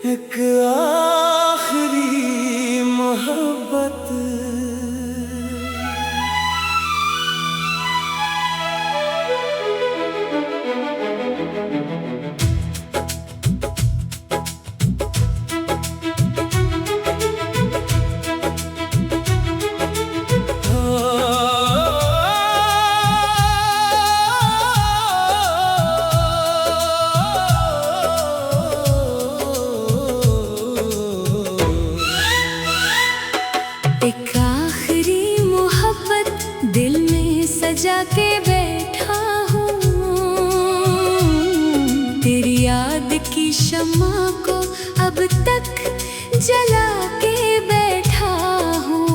एक आखिरी मोहब्बत। एक आखिरी मोहब्बत दिल में सजा के बैठा हूँ, तेरी याद की शम्मा को अब तक जला के बैठा हूँ।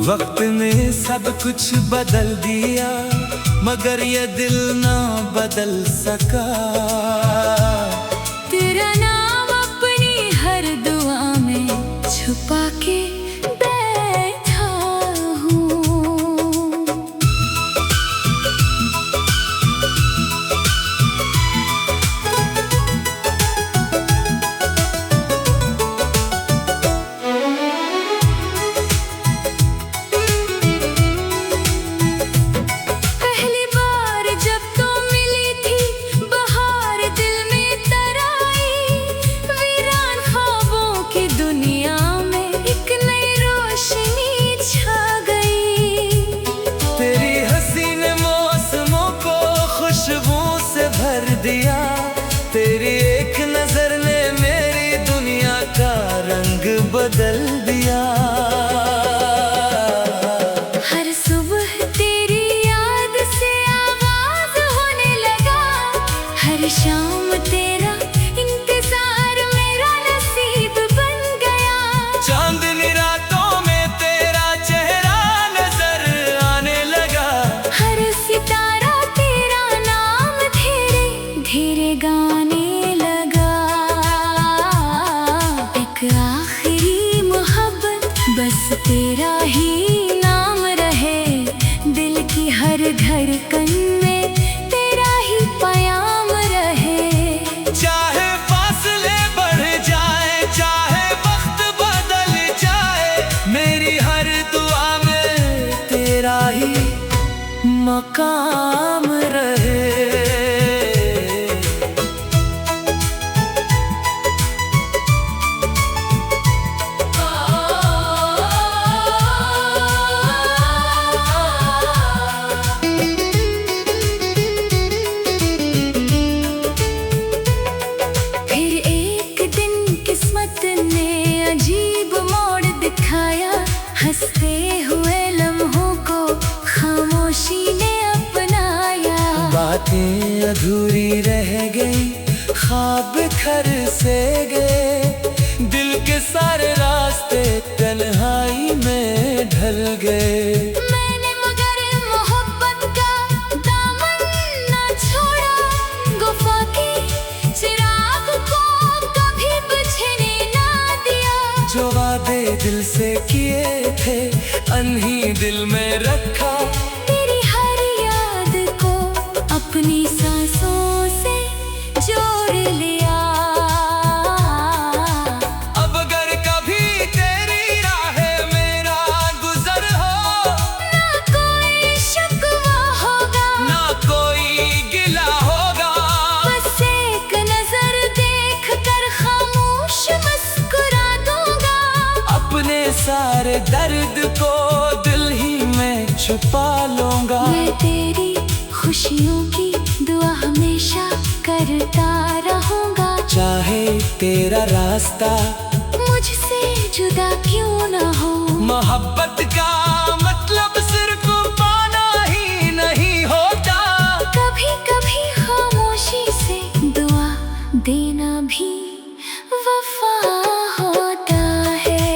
वक्त ने सब कुछ बदल दिया मगर ये दिल ना बदल सका। तेरा नाम अपनी हर दुआ में छुपा के भर दिया। तेरी एक नजर ने मेरी दुनिया का रंग बदल दिया। हर सुबह तेरी याद से आगाज होने लगा, हर शाम तेरा इंतजार मेरा नसीब बन गया। चांदनी रातों में तेरा चेहरा नजर आने लगा, हर सितारा धीरे गाने लगा। एक आखिरी मोहब्बत बस तेरा ही नाम रहे, दिल की हर धड़कन में तेरा ही प्याम रहे। चाहे फासले बढ़ जाए, चाहे वक्त बदल जाए, मेरी हर दुआ में तेरा ही मकाम रहे। हंसते हुए लम्हों को खामोशी ने अपनाया। बातें अधूरी रह गई, ख्वाब घर से गए, दिल के सारे रास्ते तन्हाई में ढल गए। मैंने मगर मोहब्बत का दामन ना छोड़ा, गुफा की चिराग को कभी बुझने ना दिया। जो वादे दिल से किए थे अनही दिल में रखा, तेरी हर याद को अपनी सांसों से जोड़ लिया। अब अगर कभी तेरी राह मेरा गुजर हो, ना कोई शिकवा होगा, ना कोई गिला होगा। बस एक नजर देख कर खामोश मुस्कुरा दूंगा। अपने सारे दर्द को दिल ही में छुपा लूंगा। मैं तेरी खुशियों की दुआ हमेशा करता रहूंगा। चाहे तेरा रास्ता मुझसे जुदा क्यों ना हो, मोहब्बत का मतलब सिर्फ पाना ही नहीं होता। कभी कभी खामोशी से दुआ देना भी वफा होता है।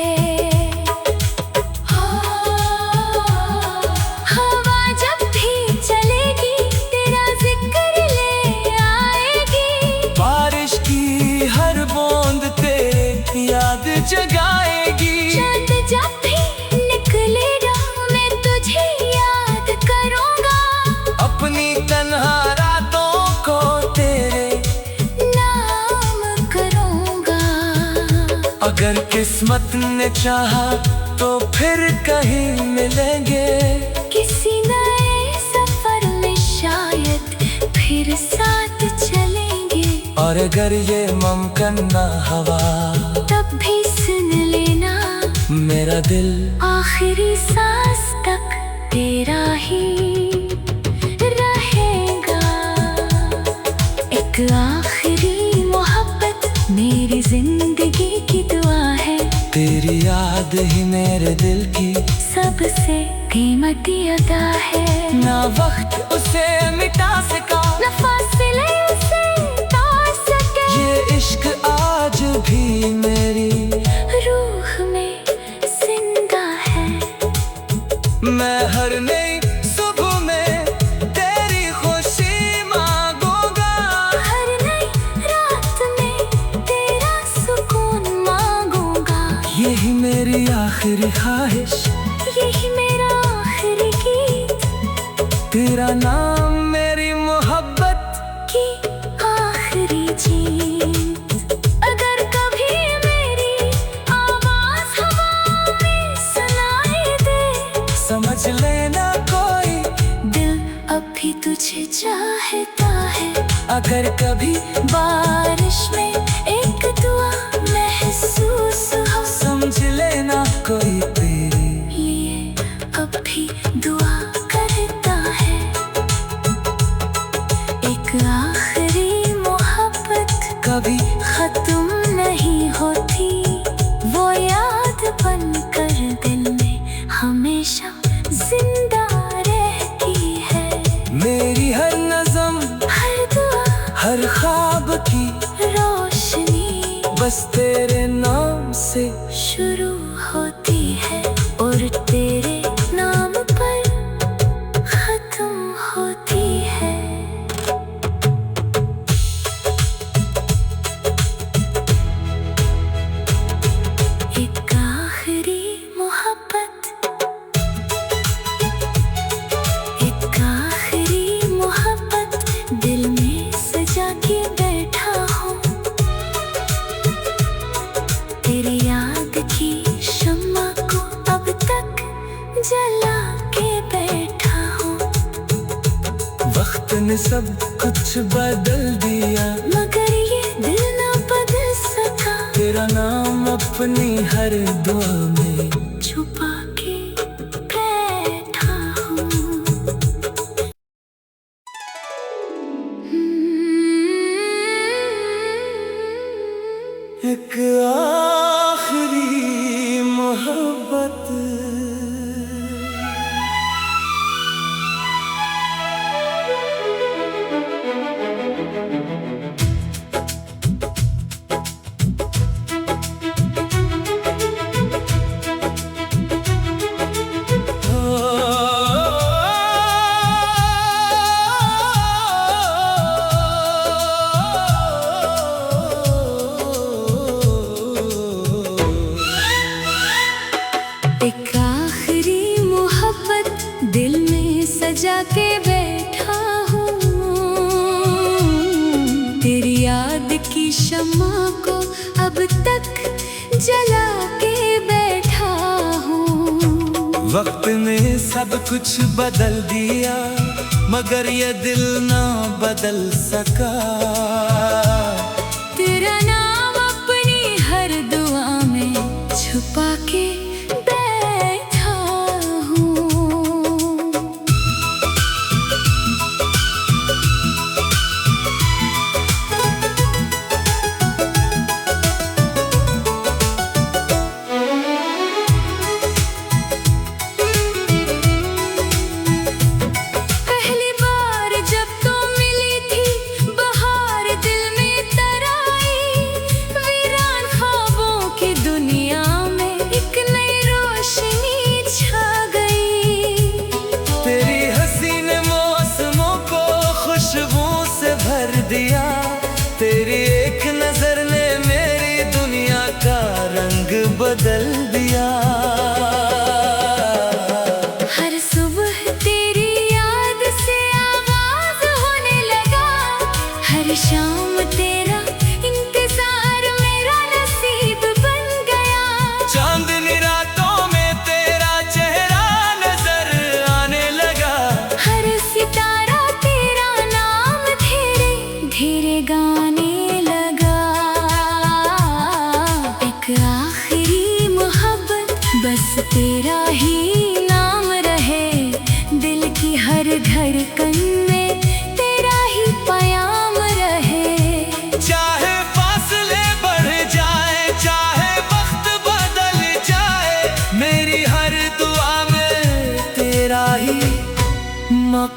हवा जब भी चलेगी तेरा जिक्र ले आएगी, बारिश की हर बूंद तेरी याद जगाएगी। चांद जब भी निकलेगा अगर किस्मत ने चाहा तो फिर कहीं मिलेंगे, किसी नए सफर में शायद फिर साथ चलेंगे। और अगर ये मुमकिन ना हवा तब भी सुन लेना, मेरा दिल आखिरी सांस तक तेरा ही रहेगा। एक आखिरी मोहब्बत मेरी जिंदगी की दुआ है, तेरी याद ही मेरे दिल की सबसे कीमती अदा है। ना वक्त उसे मिटा सका, न फासले उसे तार सके, ये इश्क आज भी मेरी रूह में जिंदा है। मैं हर नई सुबह में तेरी खुशी मांगूंगा, हर नई रात में तेरा सुकून मांगूंगा। यही मेरी आखिरी ख्वाहिश, यही मेरा आखिरी गीत, तेरा नाम मेरी मोहब्बत की आखिरी जीत। अगर कभी मेरी आवाज हवा में सुनाई दे, समझ लेना कोई दिल अब भी तुझे चाहता है। अगर कभी बारिश में एक दुआ महसूस हो, समझ लेना कोई तेरे लिए अब भी दुआ करता है। एक आखिरी मोहब्बत कभी खत्म नहीं होती, वो याद बनकर दिल में हमेशा जिंदा रहती है। मेरी हर नज़म, हर दुआ, हर ख्वाब की रोशनी बस तेरे नाम से शुरू होती है और तेरे नाम पर खत्म होती है। एक आखिरी मोहब्बत, एक आखिरी मोहब्बत दिल में सजा के बैठा हूँ, तेरी याद की शम्मा को अब तक जला के बैठा हूँ। वक्त ने सब कुछ बदल दिया, मगर ये दिल ना बदल सका, तेरा नाम अपनी हर दुआ में छुपा के बैठा हूँ। एक आखिरी मोहब्बत। एक आखिरी मोहब्बत दिल में सजा के बैठा हूँ, तेरी याद की शम्मा को अब तक जला के बैठा हूँ। वक्त ने सब कुछ बदल दिया, मगर ये दिल ना बदल सका, तेरा नाम अपनी हर दुआ में छुपा के बैठा हूँ। पहली बार जब तो मिली थी बहार दिल में तराई, वीरान ख्वाबों की दुनिया में एक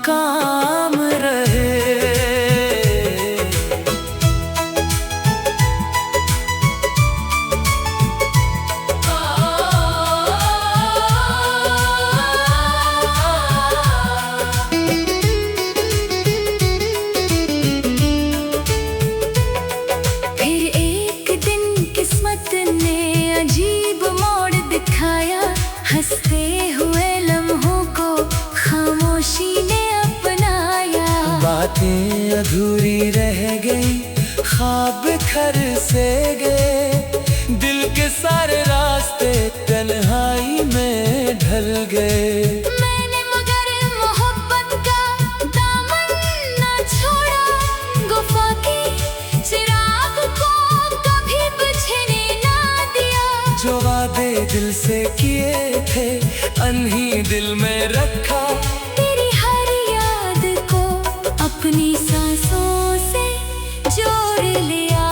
काम रहे। फिर एक दिन किस्मत ने अजीब मोड़ दिखाया, हंसते हुए लम्हों को खामोशी ने अपनाया। बातें अधूरी रह गई, ख्वाब घर से गए, दिल के सारे रास्ते तन्हाई में ढल गए। मैंने मगर मोहब्बत का दामन न छोड़ा, गुफा की चिराग को कभी बुझने ना दिया। जो वादे दिल से किए थे अनही दिल में रखा, तेरी हर याद को अपनी सांसों से जोड़ लिया।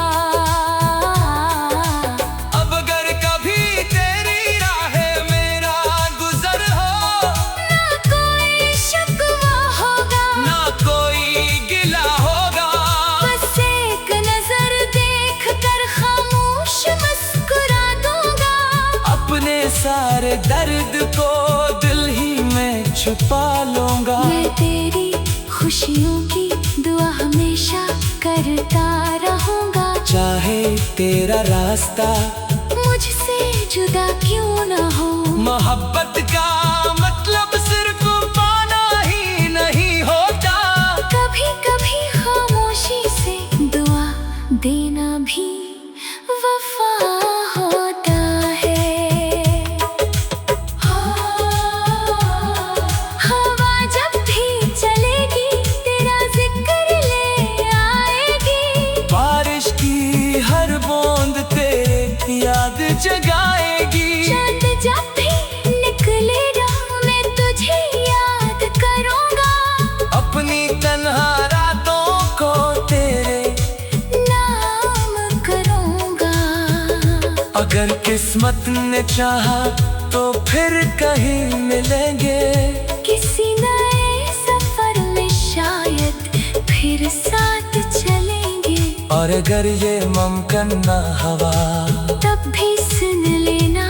अब अगर कभी तेरी राह मेरा गुजर हो, ना कोई शिकवा होगा, ना कोई गिला होगा। बस एक नजर देख कर खामोश मुस्कुरा दूंगा। अपने सारे दर्द को दिल ही में छुपा लूंगा। मैं तेरी खुशियों की दुआ हमेशा करता रहूंगा। चाहे तेरा रास्ता मुझसे जुदा क्यों ना हो, मोहब्बत का मतलब सिर्फ पाना ही नहीं होता। कभी कभी खामोशी से दुआ देना भी वफा होता है। हवा जब भी चलेगी तेरा जिक्र ले आएगी। बारिश की हर बूंद तेरे याद जगाएगी। चांद जब भी निकलेगा मैं तुझे याद करूंगा। अपनी तन्हा रातों को तेरे नाम करूंगा। अगर किस्मत ने चाहा तो फिर कहीं मिलेंगे। किसी नए सफर में शायद फिर साथ चलेंगे। और अगर ये मुमकिन ना हवा, तब भी सुन लेना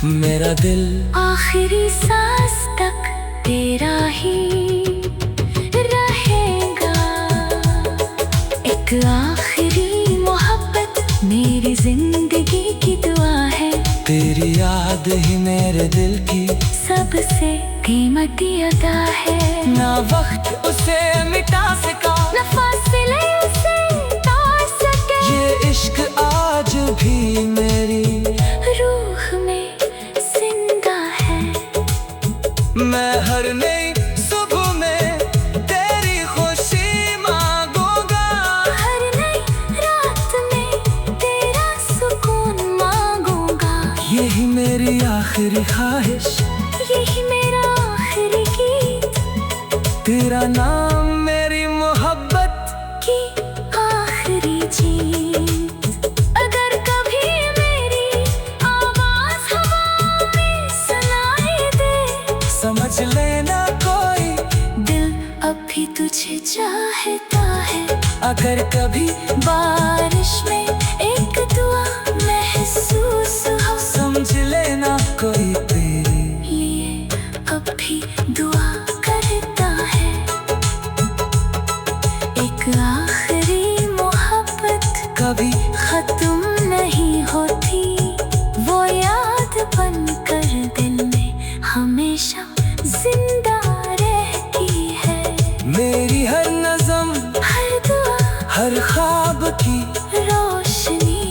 मेरा दिल आखिरी सांस तक तेरा ही रहेगा। एक आखिरी मोहब्बत मेरी जिंदगी की दुआ है। तेरी याद ही मेरे दिल की सबसे कीमती अदा है। ना वक्त उसे मिटा सका, न फासले उसे तोड़ सके। ये इश्क आज भी मेरी रूह में जिंदा है। मैं हर नई सुबह में तेरी खुशी मांगूंगा। हर नई रात में तेरा सुकून मांगूंगा। यही मेरी आखिरी ख्वाहिश, यही मेरा आखिरी गीत, तेरा नाम मेरी मोहब्बत की आखिरी जीत। अगर कभी मेरी आवाज हवा में सुनाई दे, समझ लेना कोई दिल अब भी तुझे चाहता है। अगर कभी बारिश में एक दुआ महसूस हो, समझ लेना कोई तेरे लिए अब भी दुआ करता है। एक आखिरी मोहब्बत कभी खत्म नहीं होती। वो याद बन कर दिल में हमेशा जिंदा रहती है। मेरी हर नज़म, हर दुआ, हर ख्वाब की रोशनी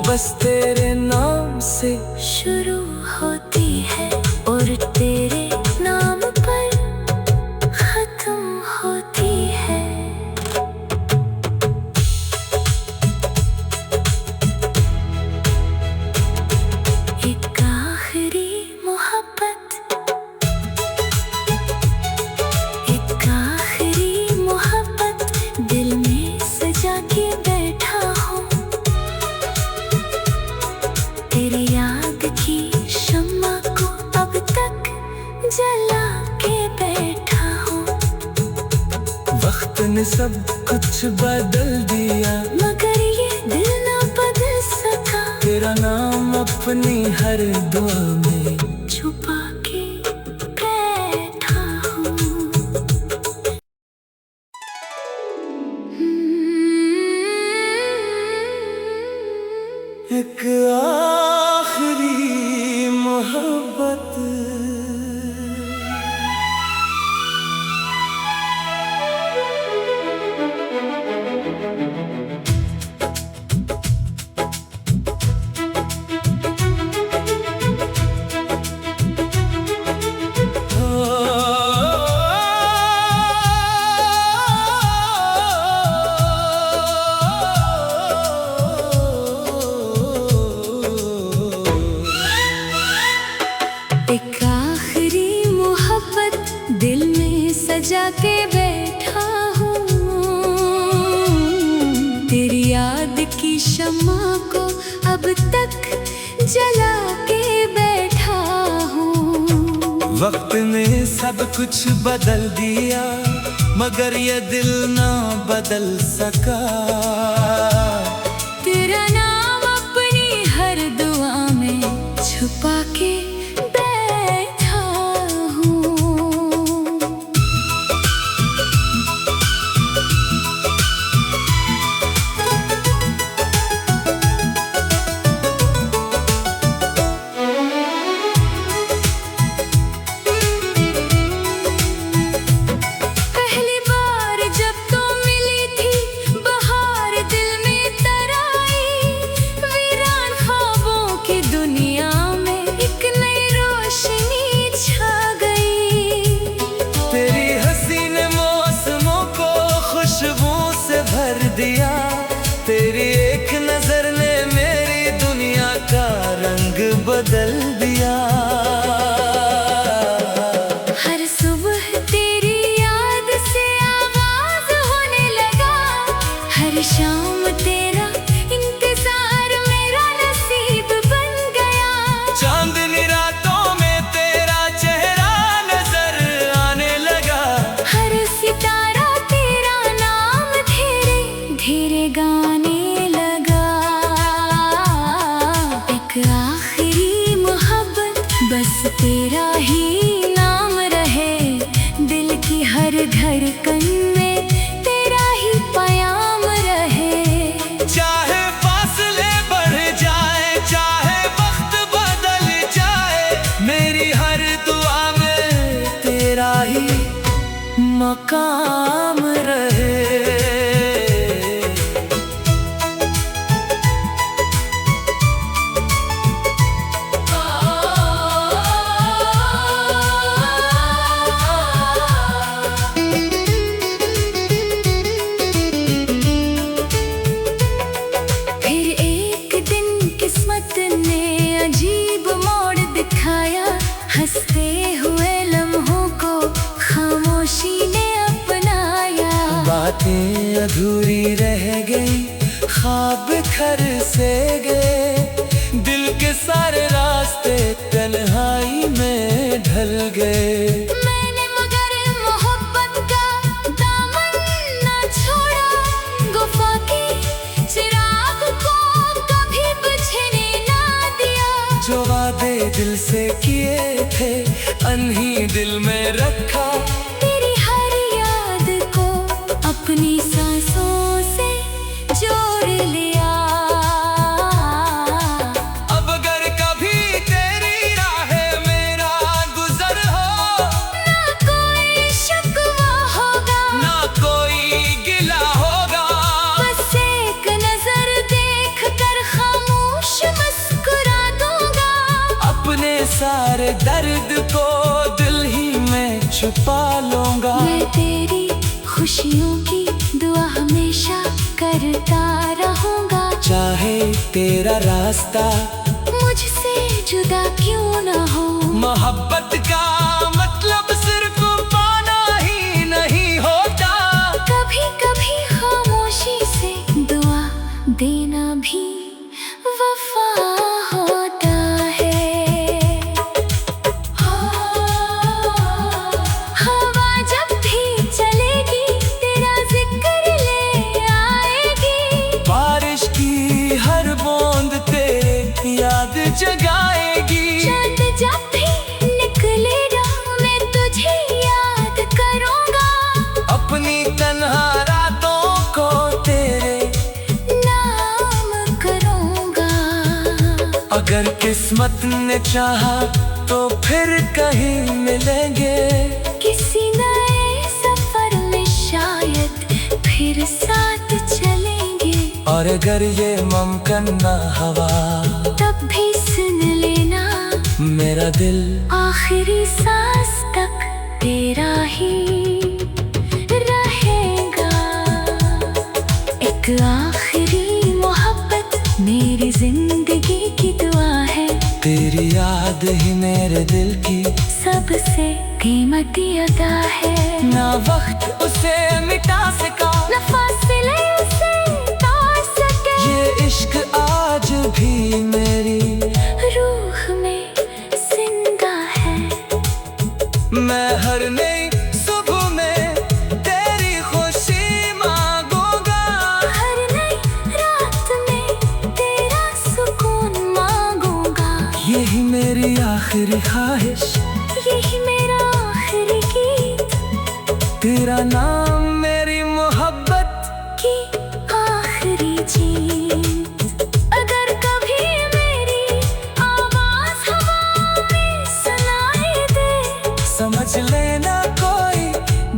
बस तेरे नाम से शुरू होती है और तेरे नाम पर खत्म होती है। एक आखिरी मोहब्बत, एक आखिरी मोहब्बत दिल में सजा के बैठा हूँ। तेरी याद वक्त ने सब कुछ बदल दिया, मगर ये दिल ना बदल सका। तेरा नाम अपनी हर दुआ में छुपा के बैठा हूँ। एक आखिरी मोहब्बत। एक आखिरी मोहब्बत दिल में सजा के बैठा हूँ। तेरी याद की शम्मा को अब तक जला के बैठा हूँ। वक्त ने सब कुछ बदल दिया, मगर ये दिल ना बदल सका। तेरा नाम अपनी हर दुआ में छुपा के बैठा हूँ। पहली बार जब तो मिली थी बहार दिल में तराई, वीरान ख्वाबों की दुनिया में एक नई रोशनी छा गई। तेरी हंसी ने मौसमों को खुशबू से भर दिया, तेरी एक नजर ने मेरी दुनिया का रंग बदल दिया। हर सुबह तेरी याद से आगाज होने लगा, हर शाम तेरा इंतजार मेरा नसीब बन गया। चांदनी रातों में तेरा चेहरा नजर आने लगा, हर सितारा तेरा नाम धीरे धीरे गाने लगा। एक आखिरी मोहब्बत बस तेरा ही नाम रहे, दिल की हर धड़कन में तेरा ही प्याम रहे। चाहे फासले बढ़ जाए, चाहे वक्त बदल जाए, मेरी हर दुआ में तेरा ही मकाम रहे। फिर एक दिन किस्मत ने अजीब मोड़ दिखाया, हंसते हुए लम्हों को खामोशी ने अपनाया। बातें अधूरी रह गई, ख्वाब घर से गए, दिल के सारे रास्ते तन्हाई में ढल गए। मैंने मगर मोहब्बत का दामन न छोड़ा, गुफा की चिराग को कभी बुझने ना दिया। जो वादे दिल से किए थे अनही दिल में रखा, तेरी हर याद को अपनी सांसों से जोड़ लिया। अब अगर कभी तेरी राह मेरा गुजर हो, ना कोई शिकवा होगा, ना कोई गिला होगा। बस एक नजर देख कर खामोश मुस्कुरा दूंगा। अपने सारे दर्द को दिल ही में छुपा लूंगा। मैं तेरी खुशियों की दुआ हमेशा करता रहूंगा। चाहे तेरा रास्ता मुझसे जुदा क्यों ना हो, मोहब्बत का मतलब सिर्फ पाना ही नहीं होता। कभी कभी खामोशी से दुआ देना भी वफा होता है। हवा जब भी चलेगी तेरा अगर किस्मत ने चाहा तो फिर कहीं मिलेंगे, किसी नए सफर में शायद फिर साथ चलेंगे। और अगर ये मुमकिन ना हवा तब भी सुन लेना, मेरा दिल आखिरी सांस तक तेरा ही रहेगा। एक आखिरी मोहब्बत मेरी जिंदगी की दुआ है, तेरी याद ही मेरे दिल की सबसे कीमती अदा है। ना वक्त उसे मिटा सका, न फासिले उसे तोड़ सके, ये इश्क आज भी मेरी रूह में जिंदा है। मैं हर नई सुबह में तेरी खुशी मांगूंगा, हर नई रात में तेरा सुकून मांगूंगा। यही मेरी आखिरी ख्वाहिश, यही मेरा आखिरी गीत, तेरा नाम मेरी मोहब्बत की आखिरी जीत। अगर कभी मेरी आवाज हवा में सुनाई दे, समझ लेना कोई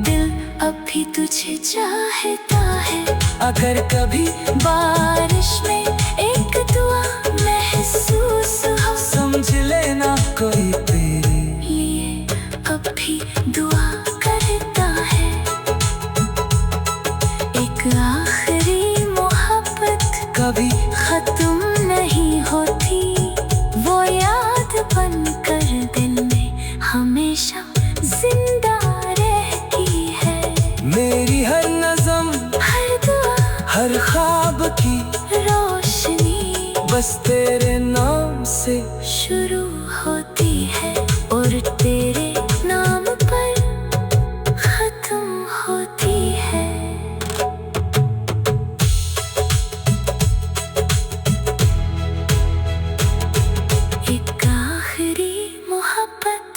दिल अब भी तुझे चाहता है। अगर कभी बारिश में एक दुआ महसूस हो, समझ लेना कोई तेरे लिए अब भी दुआ करता है। एक आखिरी मोहब्बत कभी खत्म नहीं होती, वो याद बन कर दिल में हमेशा जिंदा रहती है। मेरी हर नज़म, हर दुआ, हर ख्वाब की रोशनी बस तेरे नाम से शुरू होती है और तेरे नाम पर खत्म होती है। एक आखिरी मोहब्बत,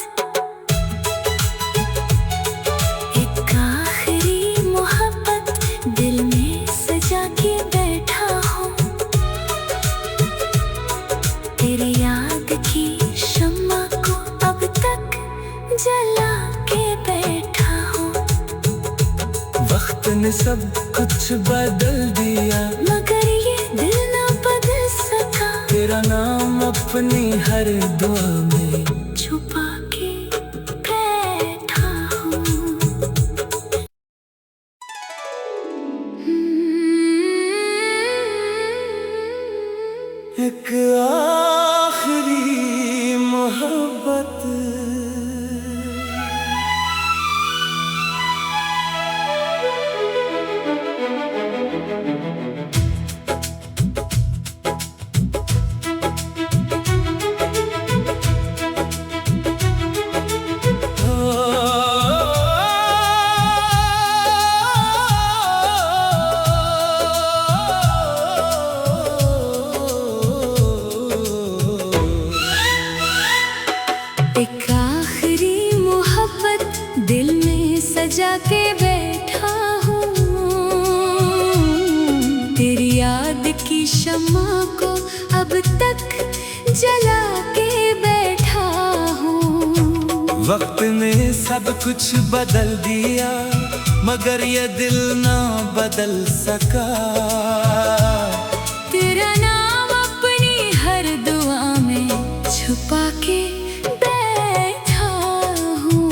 एक आखिरी मोहब्बत दिल में सजा के बैठा हूँ, तेरी याद की शम्मा को अब तक जला के बैठा हूँ। वक्त ने सब कुछ बदल दिया, मगर ये दिल ना बदल सका, तेरा नाम अपनी हर दुआ में छुपा के बैठा हूँ। एक आखिरी मोहब्बत। एक आखिरी मोहब्बत दिल में सजा के बैठा हूँ, तेरी याद की शम्मा को अब तक जला के बैठा हूँ। वक्त ने सब कुछ बदल दिया, मगर ये दिल ना बदल सका, तेरा नाम अपनी हर दुआ में छुपा के बैठा हूँ।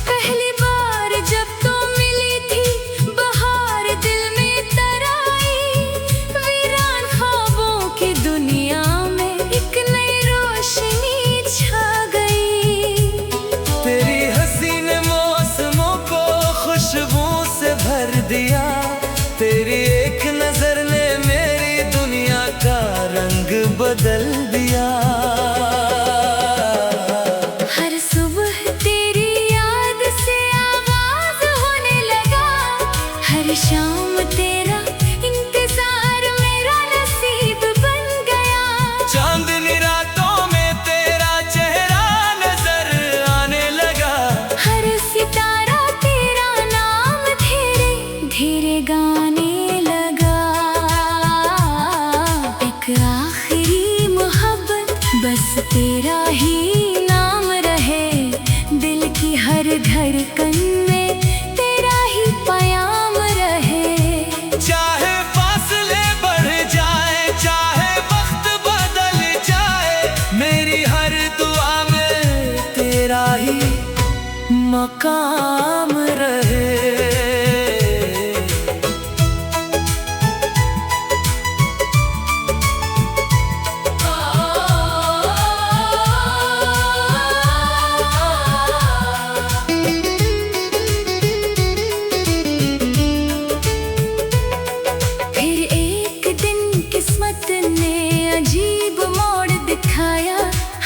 पहली बार जब तो मिली थी बहार दिल में तराई, वीरान ख्वाबों की दुनिया में एक नई रोशनी छा गई। तेरी हंसी ने मौसमों को खुशबू से भर दिया, तेरी एक नजर ने मेरी दुनिया का रंग बदल दिया। हर सुबह तेरी याद से आगाज होने लगा, हर शाम तेरा इंतजार मेरा नसीब बन नाकाम रहे। फिर एक दिन किस्मत ने अजीब मोड़ दिखाया,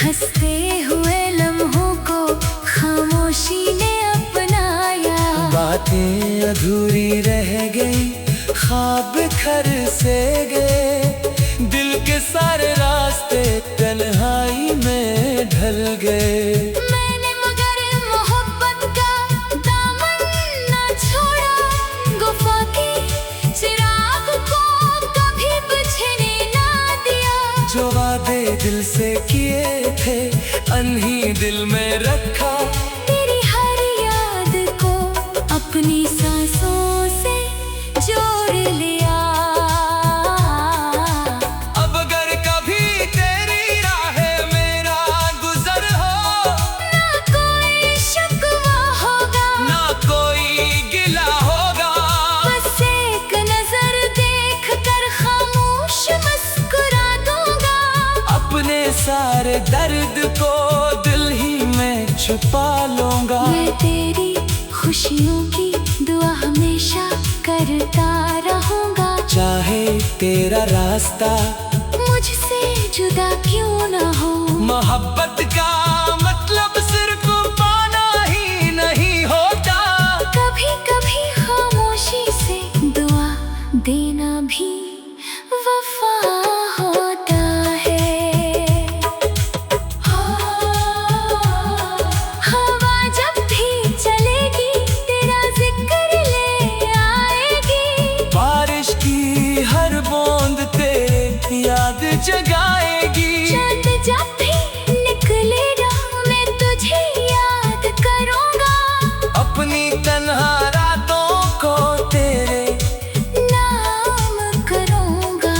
हंसते हुए लम्हों को खामोशी ने अपनाया। बातें अधूरी रह गई, ख्वाब घर से गए, दिल के सारे रास्ते तन्हाई में ढल गए। मैंने मगर मोहब्बत का दामन न छोड़ा, गुफा की चिराग को कभी बुझने ना दिया। जो वादे दिल से किए थे अनही दिल में रखा, तेरी हर याद को अपनी सांसों से जोड़ लिया। अब अगर कभी तेरी राहें मेरा गुजर हो, ना कोई शिकवा होगा, ना कोई गिला होगा। बस एक नजर देख कर खामोश मुस्कुरा दूंगा। अपने सारे दर्द को दिल ही में छुपा लूंगा। मैं तेरी खुशियों की दुआ हमेशा करता रहूंगा। चाहे तेरा रास्ता मुझसे जुदा क्यों ना हो, मोहब्बत का मतलब सिर्फ पाना ही नहीं होता। कभी कभी खामोशी से दुआ देना भी वफा होता है। हवा जब भी चलेगी तेरा जिक्र ले आएगी। बारिश की हर बूंद तेरी याद जगाएगी। चांद जब भी निकलेगा मैं तुझे याद करूंगा। अपनी तन्हा रातों को तेरे नाम करूंगा।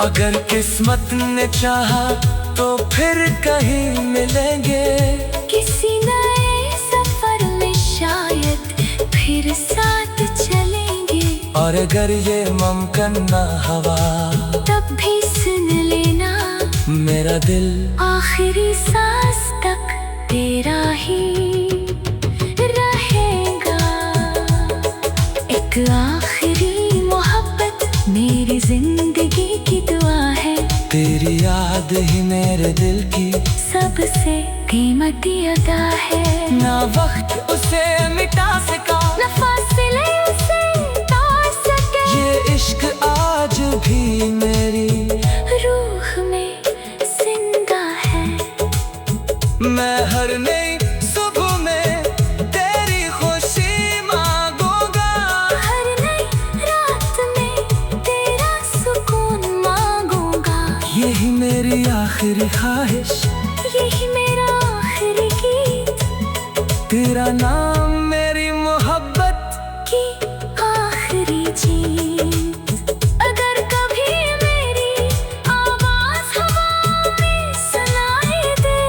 अगर किस्मत ने चाहा तो फिर कहीं मिलेंगे। किसी नए सफर में शायद फिर साथ चलेंगे। और अगर ये मुमकिन ना हवा, तब भी सुन लेना मेरा दिल आखिरी सांस तक तेरा ही रहेगा। एक आखिरी मोहब्बत मेरी जिंदगी की दुआ है। तेरी याद ही मेरे दिल की सबसे कीमती अदा है। ना वक्त उसे मिटा सका, न फासिले उसे तोड़ सके। ये इश्क आज भी मेरी रूह में जिंदा है। मैं हर नई सुबह में तेरी खुशी मांगूंगा। हर नई रात में तेरा सुकून मांगूंगा। यही मेरी आखिरी ख्वाहिश, यही मेरा आखिरी गीत, तेरा नाम मेरी मोहब्बत की आखिरी जीत। अगर कभी मेरी आवाज हवा में सुनाई दे,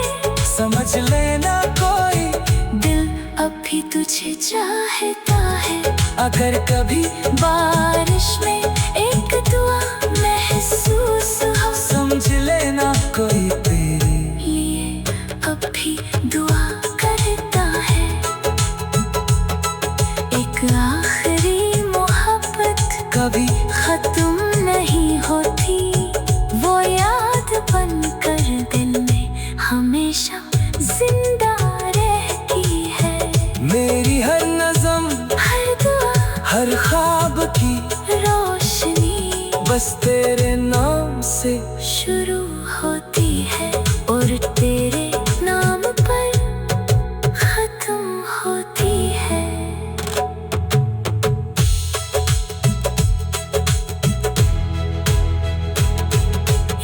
समझ लेना कोई दिल अब भी तुझे चाहता है। अगर कभी बारिश में एक दुआ महसूस हो, समझ लेना कोई तेरे लिए अब भी दुआ करता है। एक आखिरी मोहब्बत कभी खत्म नहीं होती। वो याद बन कर दिल में हमेशा जिंदा रहती है। मेरी हर नज़म, हर दुआ, हर ख्वाब की रोशनी बस तेरे नाम से शुरू होती है और तेरे नाम पर खत्म होती है।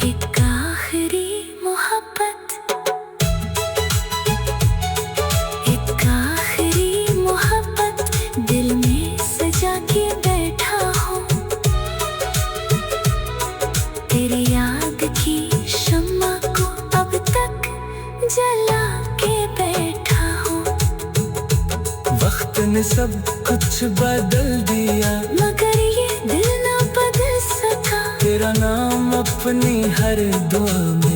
एक आखिरी मोहब्बत, एक आखिरी मोहब्बत दिल में सजा के बैठा हूँ। तेरी याद ने सब कुछ बदल दिया, मगर ये दिल ना बदल सका। तेरा नाम अपनी हर दुआ में